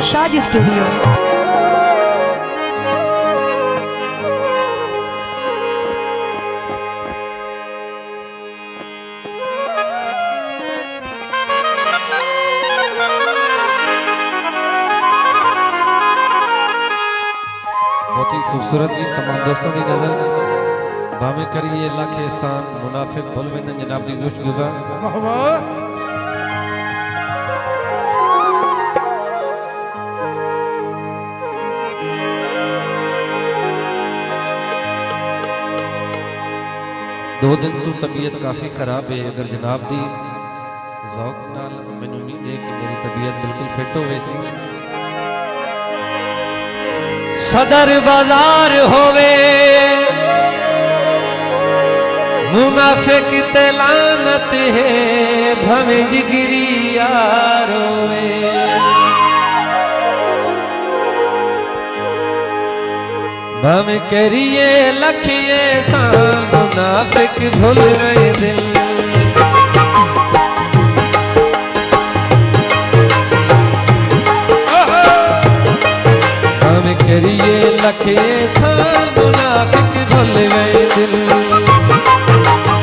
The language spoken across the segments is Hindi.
शाज स्टूडियो। बहुत ही खूबसूरत गीत तमाम दोस्तों की नजर भावे करिए लाख एहसान मुनाफिक बुलविंद जनाब दी गोश गुजार। दो दिन तो तबीयत काफ़ी ख़राब है, अगर जनाब दी ज़ौक़ नाल मैनूं उम्मीद है कि मेरी तबीयत बिल्कुल फिट हो वैसी। सदर बाजार होवे मुनाफिक ते लानत है भवे जिगरी यार होवे। भवे करिए लखिए सान मुनाफिक भूल गए दिल। भवे करिए लखिए सान मुनाफिक भूल गए दिल।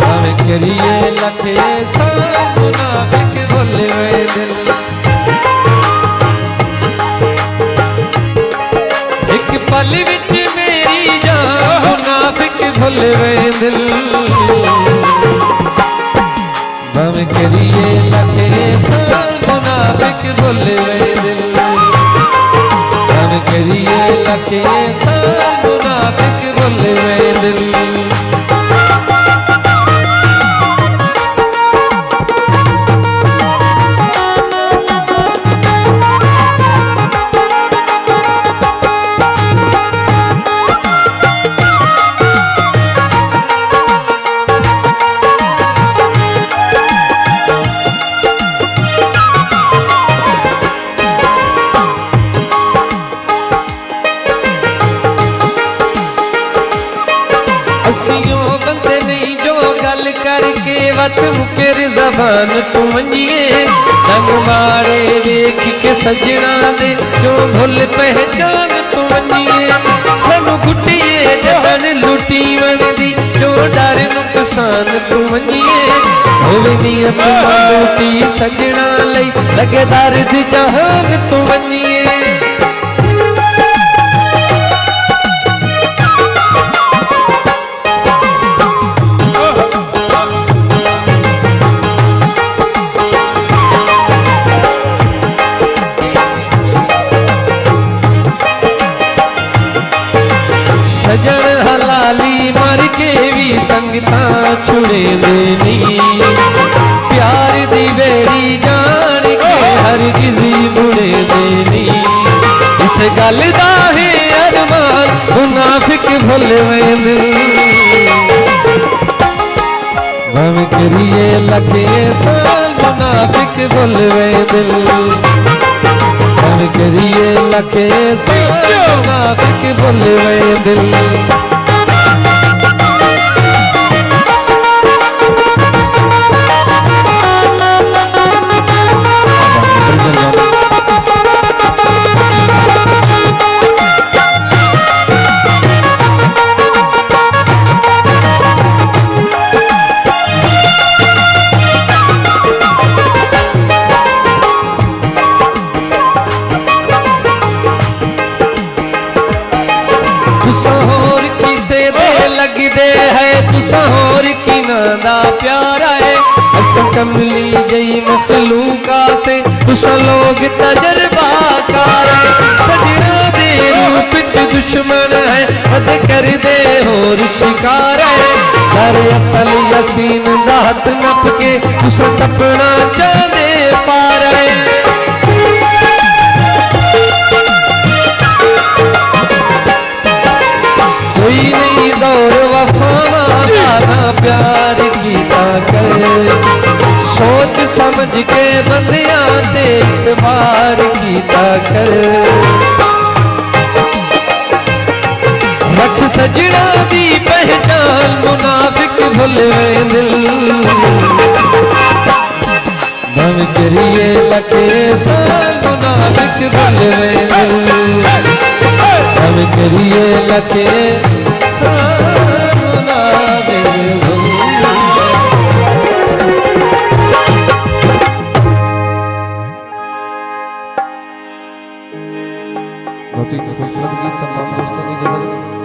भवे करिए लखिए सान मुनाफिक भूल गए दिल। एक पल विच भूल गए दिल। भवे करिए लखे साल मुनाफिक भूल गए दिल। भवे करिए लखे साल मुनाफिक भूल गए दिल। असियों बंदे नहीं जो गल करके वत मुकर जबान तू वंजिए। रंग मारे वेख के सजना दे जो भुल पहचान तू वंजिए। सानू गुटिए जहन लुटी वणदी जो डर नुकसान तू वंजिए। होवे नियत लुटी सजना लई लगे दर्द जहान तू वंजिए। सजन हलाली मर के भी संगता छुड़े देनी। प्यार दी बेड़ी जान के हर किसी मुड़े देनी। इस गल दा है अरमान मुनाफिक भूल गए दिल। भवे करिए लखे साल मुनाफिक भूल गए दिल। भवे करिए लखे साल मुनाफिक भूल गए दिल। होर किसे दे लगदे है तुसा होर की नादा प्यारा है। अस कमली जई मखलूका से तुसा लोग तजर्बाकार है। सजना दे रूप च दुश्मन है हद कर दे होर शिकार है। कर असल यसीन दात नप के तुसा टपना चाहदे पार है। कोई नहीं दौर वफावा ना प्यार कीता कर। सोच समझ के बंदियां ते इतबार कीता कर। रख सजना दी पहचान मुनाफिक भूल गए दिल। भवे करिए लखे साल मुनाफिक भूल गए मेरिए लखे सामना दे बहुत ही खूबसूरत गीत तमाम दोस्तों की गजल